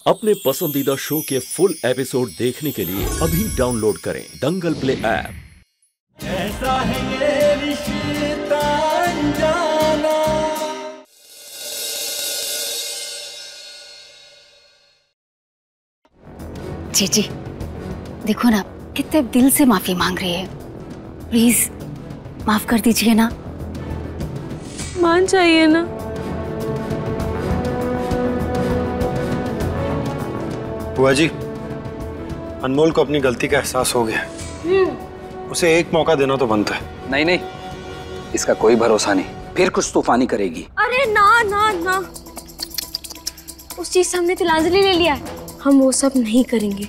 अपने पसंदीदा शो के फुल एपिसोड देखने के लिए अभी डाउनलोड करें दंगल प्ले ऐप। ऐसा है ये रिश्ता अनजाना। जी देखो ना, कितने दिल से माफी मांग रही है। प्लीज माफ कर दीजिए ना। मान जाइए ना। बुआ जी, अनमोल को अपनी गलती का एहसास हो गया। उसे एक मौका देना तो बनता है। नहीं, इसका कोई भरोसा नहीं, फिर कुछ तूफानी करेगी। अरे ना ना ना, उस चीज से हमने तिलांजलि ले लिया है। हम वो सब नहीं करेंगे।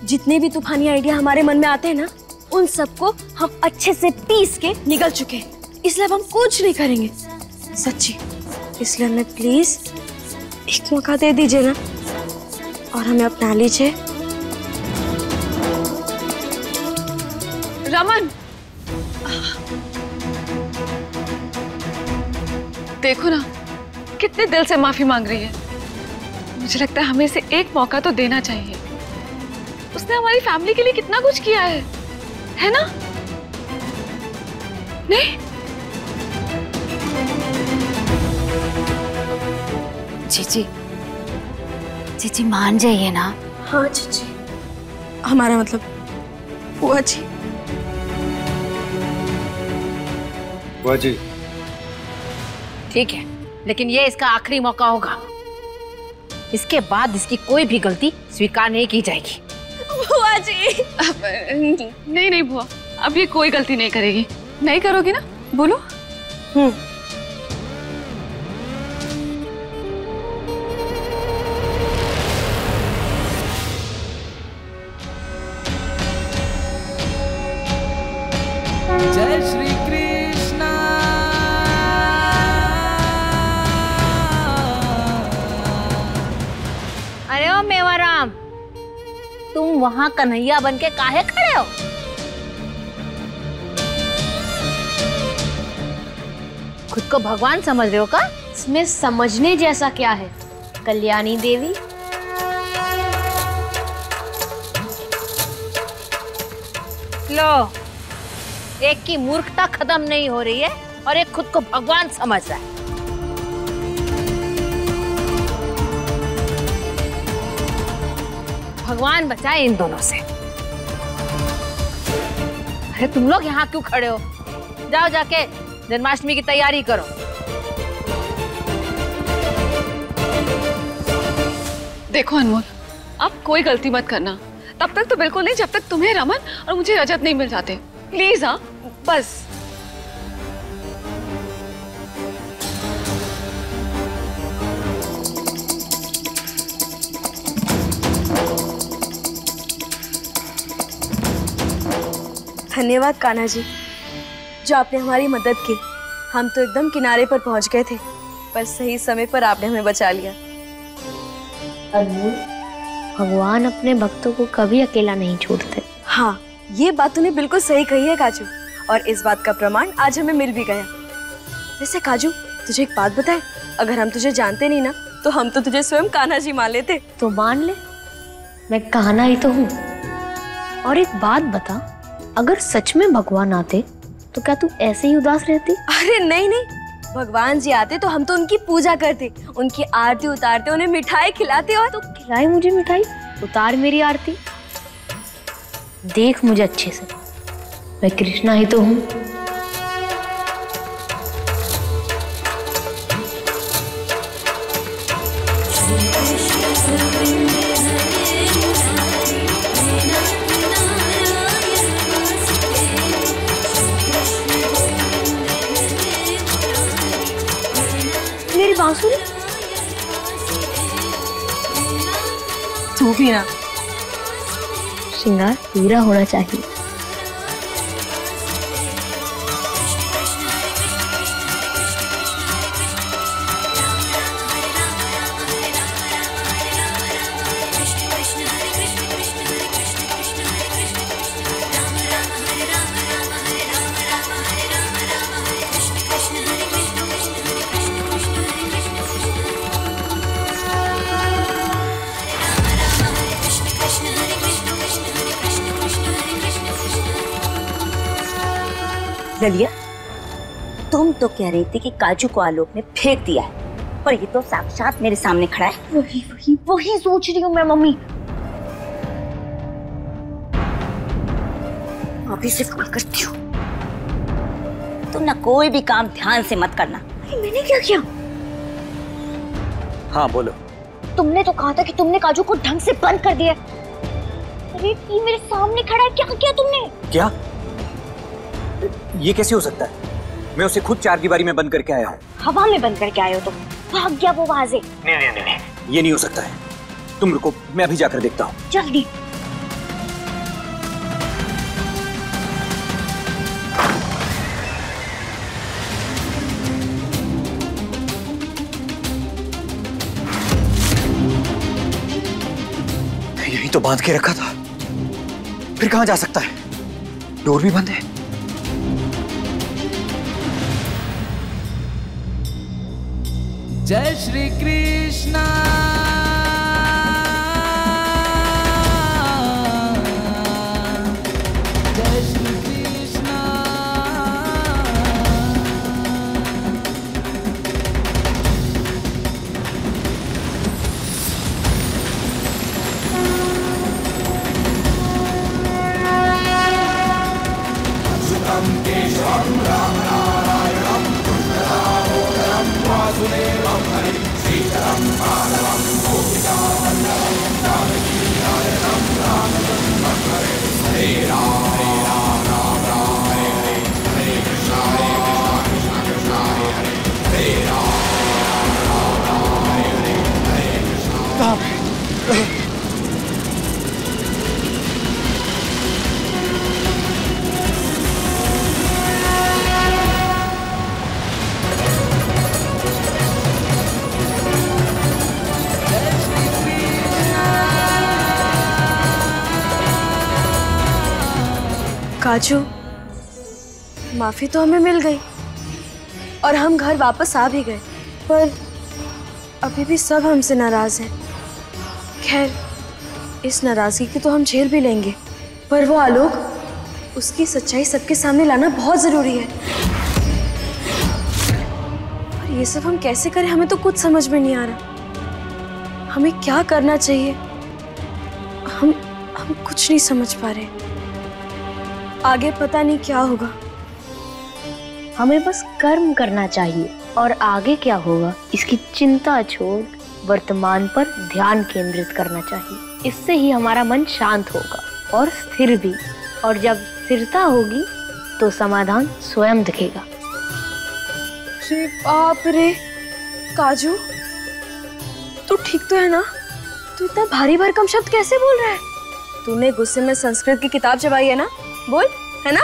जितने भी तूफानी आइडिया हमारे मन में आते हैं ना, उन सबको हम अच्छे से पीस के निकल चुके हैं। इसलिए अब हम कुछ नहीं करेंगे, सच्ची। इसलिए हमें प्लीज एक मौका दे दीजिए ना, और हमें अपना लीजिए। रमन, देखो ना कितने दिल से माफी मांग रही है। मुझे लगता है हमें इसे एक मौका तो देना चाहिए। उसने हमारी फैमिली के लिए कितना कुछ किया है ना? नहीं? जी मान जाइए ना। हाँ जी, हमारा मतलब बुआ जी। बुआ जी, ठीक है, लेकिन ये इसका आखिरी मौका होगा। इसके बाद इसकी कोई भी गलती स्वीकार नहीं की जाएगी। बुआ जी। नहीं बुआ, अब ये कोई गलती नहीं करेगी। नहीं करोगी ना? बोलो। जय श्री कृष्णा। अरे ओ मेवाराम, तुम वहाँ कन्हैया बन के काहे खड़े हो? खुद को भगवान समझ रहे हो का? इसमें समझने जैसा क्या है कल्याणी देवी? लो, एक की मूर्खता खत्म नहीं हो रही है और एक खुद को भगवान समझ रहा है। भगवान बचाए इन दोनों से। अरे तुम लोग यहाँ क्यों खड़े हो? जाओ जाके जन्माष्टमी की तैयारी करो। देखो अनमोल, आप कोई गलती मत करना। तब तक तो बिल्कुल नहीं जब तक तुम्हें रमन और मुझे रजत नहीं मिल जाते। प्लीज हाँ, बस। धन्यवाद कान्हा जी, जो आपने हमारी मदद की। हम तो एकदम किनारे पर पहुंच गए थे, पर सही समय पर आपने हमें बचा लिया। अनमोल, भगवान अपने भक्तों को कभी अकेला नहीं छोड़ते। हाँ, ये बात तूने बिल्कुल सही कही है काजू, और इस बात का प्रमाण आज हमें मिल भी गया। वैसे काजू, तुझे एक बात बताए, अगर हम तुझे जानते नहीं ना, तो हम तो तुझे स्वयं कान्हा जी मान लेते। तो मान ले, मैं कान्हा ही तो हूँ। और एक बात बता, अगर सच में भगवान आते तो क्या तू ऐसे ही उदास रहती? अरे नहीं, भगवान जी आते तो हम तो उनकी पूजा करते, उनकी आरती उतारते, उन्हें मिठाई खिलाते। और तो खिलाए मुझे मिठाई, उतार मेरी आरती। देख मुझे अच्छे से, मैं कृष्णा ही तो हूँ। मेरी बांसुरी तू भी ना। श्रृंगार पूरा होना चाहिए। ललिया, तुम तो कह रही थी कि काजू को आलोक ने फेंक दिया है, पर ये तो साक्षात मेरे सामने खड़ा है। वही सोच रही हूँ मैं मम्मी। अभी से कॉल करती हूँ। तुम ना कोई भी काम ध्यान से मत करना। मैंने क्या किया? हाँ बोलो। तुमने तो कहा था कि तुमने काजू को ढंग से बंद कर दिया। अरे ये मेरे सामने खड़ा है, क्या किया तुमने? क्या? ये कैसे हो सकता है? मैं उसे खुद चारदीवारी में बंद करके आया हूँ। हवा में बंद करके आए हो तुम? भाग गया वो वहां से। नहीं, ये नहीं हो सकता है। तुम रुको, मैं अभी जाकर देखता हूँ। जल्दी। यही तो बांध के रखा था, फिर कहाँ जा सकता है? डोर भी बंद है। जय श्री कृष्णा। जय श्री कृष्णा। काजू, माफी तो हमें मिल गई और हम घर वापस आ भी गए, पर अभी भी सब हमसे नाराज हैं। खैर, इस नाराजगी को तो हम झेल भी लेंगे, पर वो आलोक, उसकी सच्चाई सबके सामने लाना बहुत जरूरी है। और ये सब हम कैसे करें, हमें तो कुछ समझ में नहीं आ रहा। हमें क्या करना चाहिए, हम कुछ नहीं समझ पा रहे। आगे पता नहीं क्या होगा। हमें बस कर्म करना चाहिए और आगे क्या होगा इसकी चिंता छोड़ वर्तमान पर ध्यान केंद्रित करना चाहिए। इससे ही हमारा मन शांत होगा और स्थिर भी, और जब स्थिरता होगी तो समाधान स्वयं दिखेगा। अरे बाप रे, काजू तू ठीक तो है ना? तू इतना भारी भरकम शब्द कैसे बोल रहा है? तूने गुस्से में संस्कृत की किताब चबाई है ना? बोल, है ना?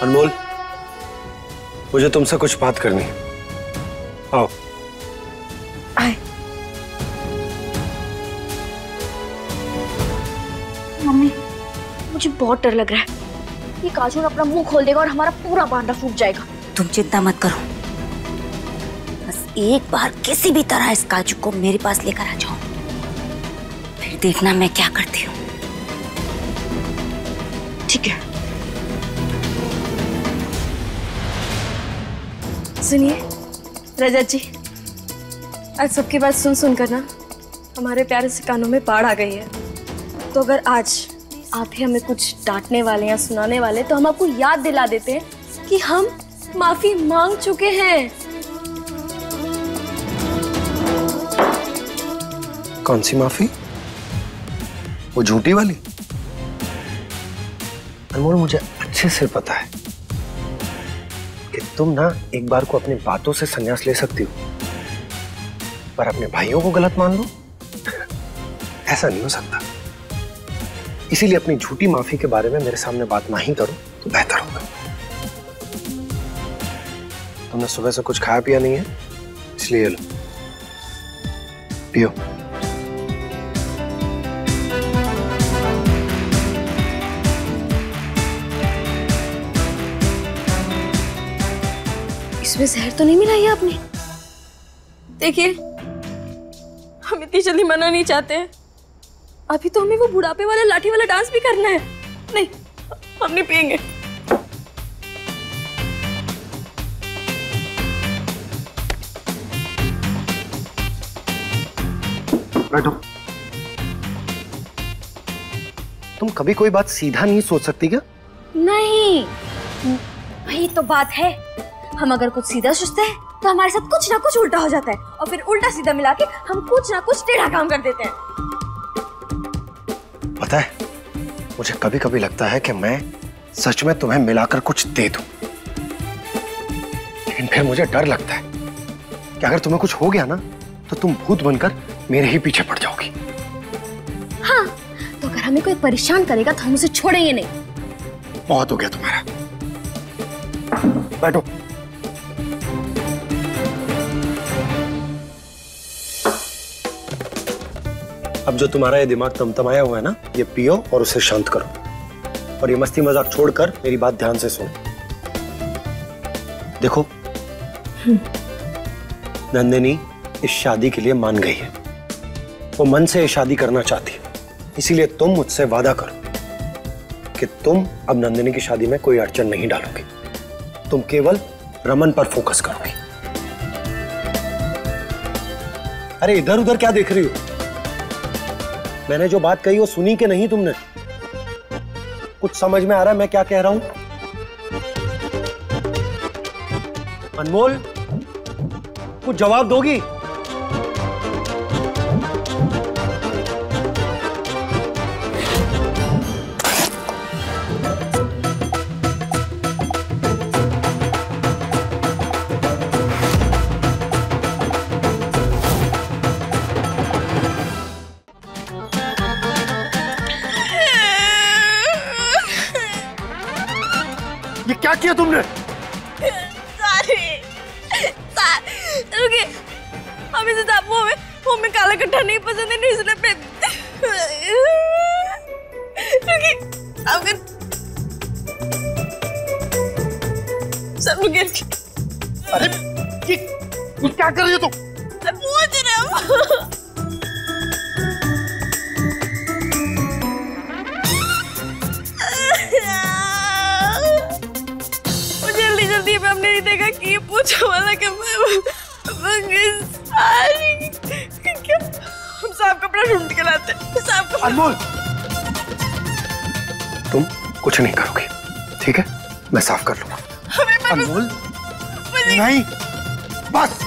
अनमोल, मुझे तुमसे कुछ बात करनी है। आओ। आए। मम्मी, मुझे बहुत डर लग रहा है। ये काजू अपना मुंह खोल देगा और हमारा पूरा बांधा फूट जाएगा। तुम चिंता मत करो, बस एक बार किसी भी तरह इस काजू को मेरे पास लेकर आ जाओ, फिर देखना मैं क्या करती हूँ। ठीक है। सुनिए रजत जी, आज सबकी बात सुन सुन कर ना हमारे प्यारे से कानों में बाढ़ आ गई है। तो अगर आज आप ही हमें कुछ डांटने वाले या सुनाने वाले, तो हम आपको याद दिला देते हैं कि हम माफी मांग चुके हैं। कौन सी माफी? वो झूठी वाली? अनमोल, मुझे अच्छे से पता है कि तुम ना एक बार को अपनी बातों से संन्यास ले सकती हो, पर अपने भाइयों को गलत मान लो, ऐसा नहीं हो सकता। इसीलिए अपनी झूठी माफी के बारे में मेरे सामने बात ना ही करो तो बेहतर होगा। तुमने सुबह से कुछ खाया पिया नहीं है, इसलिए ये लो, पियो। इसमें जहर तो नहीं मिलाई है आपने? देखिए, हम इतनी जल्दी मना नहीं चाहते हैं, अभी तो हमें वो बुढ़ापे वाला लाठी वाला डांस भी करना है। नहीं, हम नहीं पिएंगे। बैठो। तुम कभी कोई बात सीधा नहीं सोच सकती क्या? नहीं, वही तो बात है। हम अगर कुछ सीधा सोचते हैं तो हमारे साथ कुछ ना कुछ उल्टा हो जाता है, और फिर उल्टा सीधा मिला के हम कुछ ना कुछ टेढ़ा काम कर देते हैं। पता है, मुझे कभी कभी लगता है कि मैं सच में तुम्हें मिलाकर कुछ दे दूं, लेकिन फिर मुझे डर लगता है कि अगर तुम्हें कुछ हो गया ना तो तुम भूत बनकर मेरे ही पीछे पड़ जाओगी। हाँ, तो अगर हमें कोई परेशान करेगा तो हम उसे छोड़ेंगे नहीं। बहुत हो गया तुम्हारा। बैठो। अब जो तुम्हारा ये दिमाग तमतमाया हुआ है ना, ये पियो और उसे शांत करो, और ये मस्ती मजाक छोड़कर मेरी बात ध्यान से सुनो। देखो, नंदिनी इस शादी के लिए मान गई है। वो मन से ये शादी करना चाहती है, इसीलिए तुम मुझसे वादा करो कि तुम अब नंदिनी की शादी में कोई अड़चन नहीं डालोगे। तुम केवल रमन पर फोकस करोगे। अरे इधर उधर क्या देख रही हो? मैंने जो बात कही वो सुनी कि नहीं तुमने? कुछ समझ में आ रहा है मैं क्या कह रहा हूं? अनमोल, कुछ जवाब दोगी? ये क्या किया तुमने? रुकिए, हमें तो मुंह में काला कट्टा नहीं पसंद है, नहीं इसलिए रुकिए, सब रुकिए। अरे ये क्या कर रही हो तुम? जल्दी हमने नहीं देखा कि ये पूछा वाला क्या हम साफ कपड़ा ढूंढ के लाते हैं। अनमोल, तुम कुछ नहीं करोगे, ठीक है? मैं साफ कर लूंगा। अनमोल, नहीं, बस।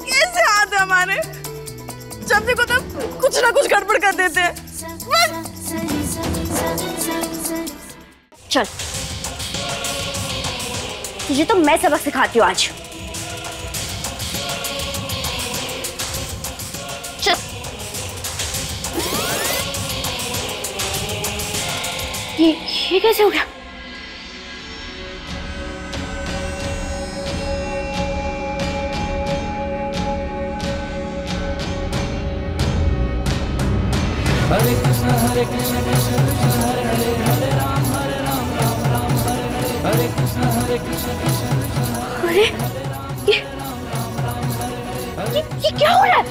कैसे हाथ है हमारे? जब देखो तब कुछ ना कुछ गड़बड़ कर देते हैं। चल, तुझे तो मैं सबक सिखाती हूँ आज। चल। ये कैसे हो गया? हरे कृष्ण कृष्ण कृष्ण हरे हरे हरे राम राम हरे कृष्ण कृष्ण अरे ये क्या हो रहा है?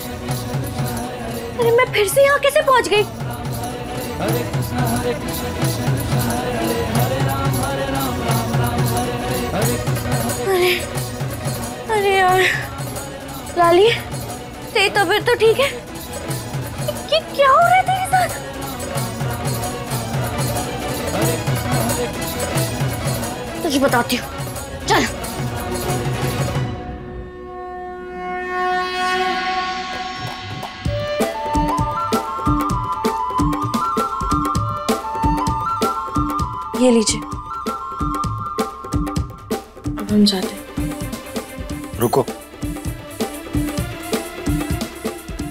अरे मैं फिर से यहाँ कैसे पहुँच गई? हरे कृष्ण कृष्ण हरे हरे राम हरे अरे यार, लाली, तेरी तबीयत तो ठीक है? ये क्या हो रहा है तेरे साथ? तुझे बताती हूँ, चल। ये लीजिए, अब हम जाते हैं। रुको,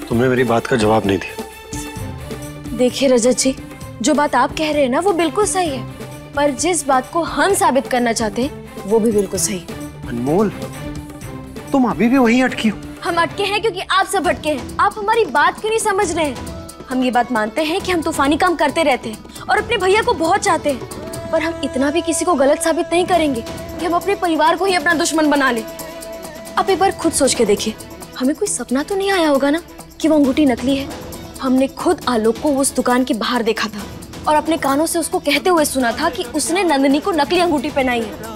तुमने मेरी बात का जवाब नहीं दिया। देखिए रजत जी, जो बात आप कह रहे हैं ना वो बिल्कुल सही है, पर जिस बात को हम साबित करना चाहते हैं वो भी बिल्कुल सही है। अनमोल, तुम अभी भी वहीं अटकी हो। हम अटके हैं क्योंकि आप सब अटके हैं। आप हमारी बात क्यों नहीं समझ रहे हैं? हम ये बात मानते हैं कि हम तूफानी काम करते रहते हैं और अपने भैया को बहुत चाहते हैं, पर हम इतना भी किसी को गलत साबित नहीं करेंगे। कि हम अपने परिवार को ही अपना दुश्मन बना ले। आप एक बार खुद सोच के देखिए, हमें कोई सपना तो नहीं आया होगा ना कि वो अंगूठी नकली है। हमने खुद आलोक को उस दुकान के बाहर देखा था और अपने कानों से उसको कहते हुए सुना था कि उसने नंदिनी को नकली अंगूठी पहनाई है।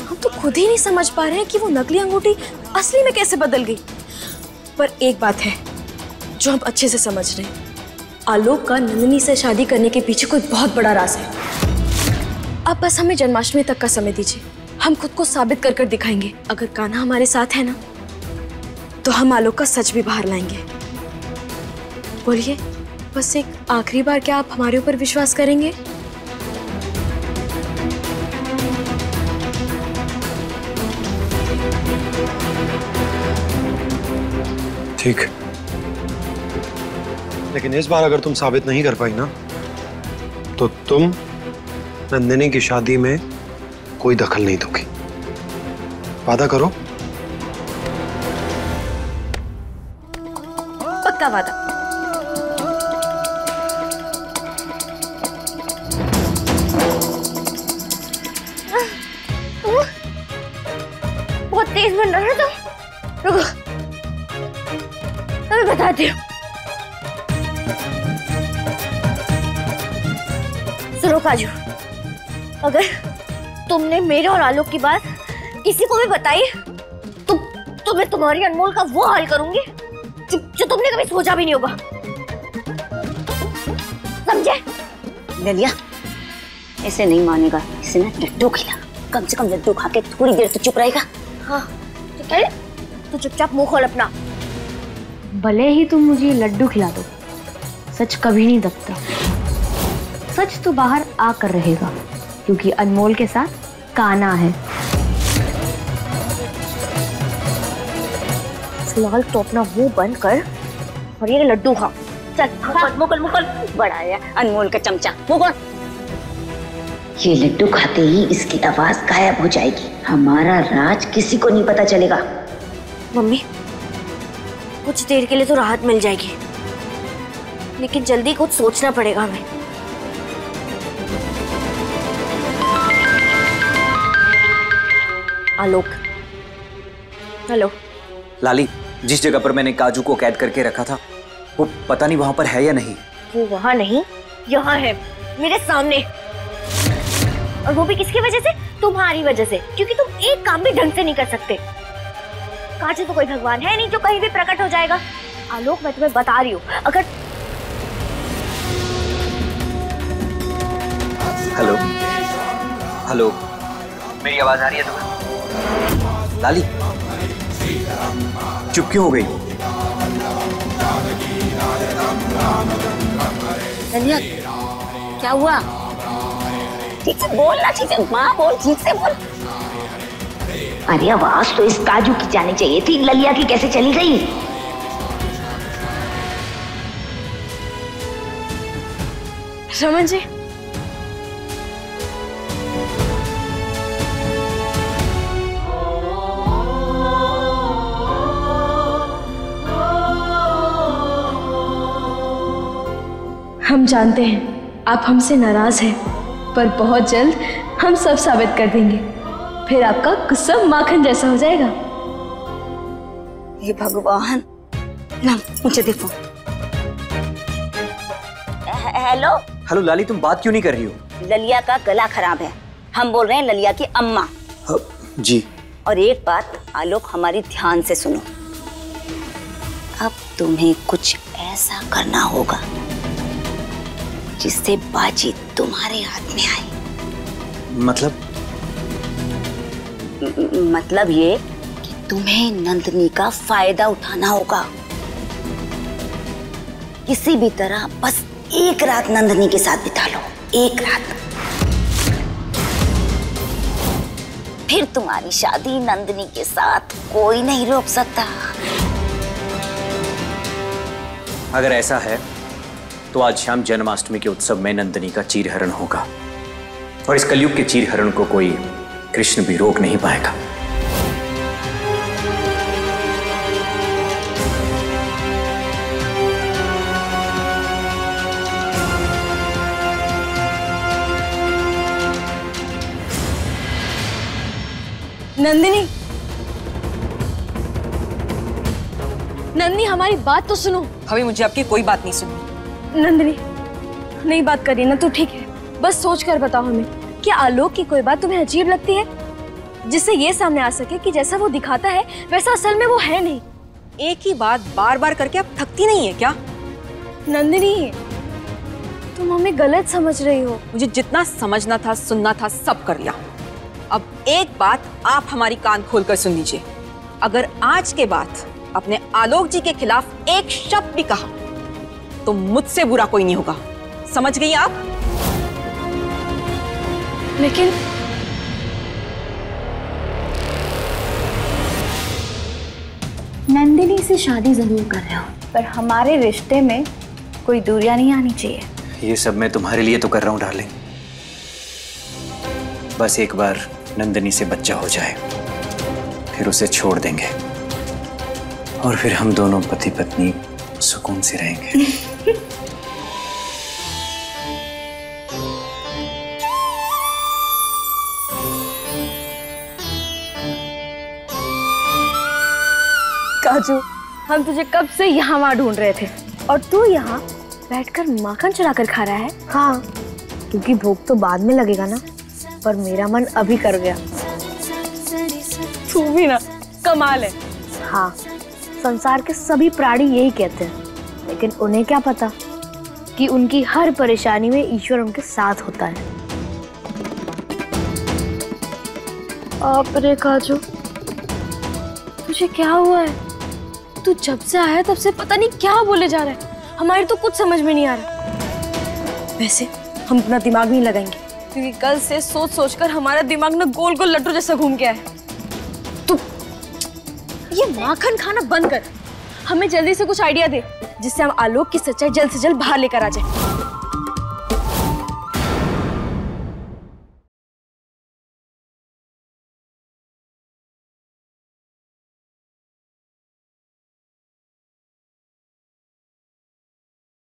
हम तो खुद ही नहीं समझ पा रहे हैं कि वो नकली अंगूठी असली में कैसे बदल गई। पर एक बात है जो हम अच्छे से समझ रहे हैं, आलोक का नंदिनी से शादी करने के पीछे कोई बहुत बड़ा राज है। आप बस हमें जन्माष्टमी तक का समय दीजिए, हम खुद को साबित कर कर दिखाएंगे। अगर कान्हा हमारे साथ है ना, तो हम आलोक का सच भी बाहर लाएंगे। बोलिए, बस एक आखिरी बार क्या आप हमारे ऊपर विश्वास करेंगे? ठीक, लेकिन इस बार अगर तुम साबित नहीं कर पाई ना, तो तुम नंदिनी की शादी में कोई दखल नहीं दोगी। वादा करो। पक्का वादा। बहुत तेज बन रहा है तुम। रुको, मैं बताती हूँ। सुनो काजू, अगर तुमने मेरे और आलोक की बात किसी को भी बताई तो मैं तुम्हारी अनमोल का वो हाल करूंगी जो तुमने कभी सोचा भी नहीं होगा, समझे? ललिया, ऐसे नहीं मानेगा। इसे ना लड्डू खिला, कम से कम लड्डू खा के थोड़ी देर तो चुप रहेगा। हाँ, तो क्या? तो चुपचाप मुंह खोल अपना। भले ही तुम मुझे लड्डू खिला दो, सच कभी नहीं दबता। सच तो बाहर आकर रहेगा, क्योंकि अनमोल के साथ कान्हा है। फिलहाल तो अपना मुंह बंद कर और ये लड्डू खा। चल, मुकल मुकल बड़ा है अनमोल का चमचा, मुकर। ये लड्डू खाते ही इसकी आवाज गायब हो जाएगी। हमारा राज किसी को नहीं पता चलेगा। मम्मी, कुछ देर के लिए तो राहत मिल जाएगी, लेकिन जल्दी कुछ सोचना पड़ेगा हमें। आलोक, हेलो। लाली, जिस जगह पर मैंने काजू को कैद करके रखा था, वो पता नहीं वहां पर है या नहीं। वो वहां नहीं, यहाँ है, मेरे सामने। और वो भी किसकी वजह से? तुम्हारी वजह से, क्योंकि तुम एक काम भी ढंग से नहीं कर सकते। काजू तो कोई भगवान है नहीं जो कहीं भी प्रकट हो जाएगा। आलोक, मैं तुम्हें बता रही हूँ, अगर हेलो हेलो, मेरी आवाज आ रही है तुम्हें? लाली, चुप क्यों हो गई? ललिया, क्या हुआ? ठीक से बोल ना, ठीक से माँ बोल, ठीक से बोल। अरे आवाज तो इस काजू की जानी चाहिए थी, ललिया की कैसे चली गई? रमन जी, हम जानते हैं आप हमसे नाराज हैं, पर बहुत जल्द हम सब साबित कर देंगे। फिर आपका गुस्सा माखन जैसा हो जाएगा। हे भगवान, ना मुझे दे फोन। हेलो हेलो लाली, तुम बात क्यों नहीं कर रही हो? ललिया का गला खराब है, हम बोल रहे हैं ललिया की अम्मा। जी। और एक बात आलोक, हमारी ध्यान से सुनो। अब तुम्हें कुछ ऐसा करना होगा जिससे बाजी तुम्हारे हाथ में आए। मतलब ये कि तुम्हें नंदिनी का फायदा उठाना होगा। किसी भी तरह बस एक रात नंदिनी के साथ बिता लो, एक रात। फिर तुम्हारी शादी नंदिनी के साथ कोई नहीं रोक सकता। अगर ऐसा है तो आज शाम जन्माष्टमी के उत्सव में नंदिनी का चीरहरण होगा, और इस कलयुग के चीरहरण को कोई कृष्ण भी रोक नहीं पाएगा। नंदिनी, नंदिनी हमारी बात तो सुनो। भाभी मुझे आपकी कोई बात नहीं सुननी। नंदिनी नहीं बात करिए ना, तो ठीक है, बस सोच कर बताओ हमें, क्या आलोक की कोई बात तुम्हें अजीब लगती है, जिससे ये सामने आ सके कि जैसा वो दिखाता है वैसा असल में वो है नहीं। एक ही बात बार बार करके आप थकती नहीं है क्या? नंदिनी तुम हमें गलत समझ रही हो। मुझे जितना समझना था सुनना था सब कर लिया। अब एक बात आप हमारी कान खोलकर सुन लीजिए, अगर आज के बाद अपने आलोक जी के खिलाफ एक शब्द भी कहा तो मुझसे बुरा कोई नहीं होगा, समझ गई आप? लेकिन नंदिनी से शादी जरूर कर रहे हो, पर हमारे रिश्ते में कोई दूरियां नहीं आनी चाहिए। ये सब मैं तुम्हारे लिए तो कर रहा हूँ डार्लिंग। बस एक बार नंदिनी से बच्चा हो जाए, फिर उसे छोड़ देंगे और फिर हम दोनों पति पत्नी सुकून से रहेंगे। काजू, हम तुझे कब से यहाँ वहाँ ढूंढ रहे थे और तू यहाँ बैठकर माखन चलाकर खा रहा है। हाँ, क्योंकि भूख तो बाद में लगेगा ना, पर मेरा मन अभी कर गया। तू भी ना कमाल है। हाँ, संसार के सभी प्राणी यही कहते हैं, लेकिन उन्हें क्या पता कि उनकी हर परेशानी में ईश्वर उनके साथ होता है। आप रे काजू, तुझे क्या हुआ है? तू जब से आया तब से पता नहीं क्या बोले जा रहा है, हमारी तो कुछ समझ में नहीं आ रहा। वैसे हम अपना दिमाग नहीं लगाएंगे, क्योंकि कल से सोच सोच कर हमारा दिमाग ना गोल गोल लड्डू जैसा घूम गया है। तू ये माखन खाना बंद कर, हमें जल्दी से कुछ आइडिया दे जिससे हम आलोक की सच्चाई जल्द से जल्द बाहर लेकर आ जाए।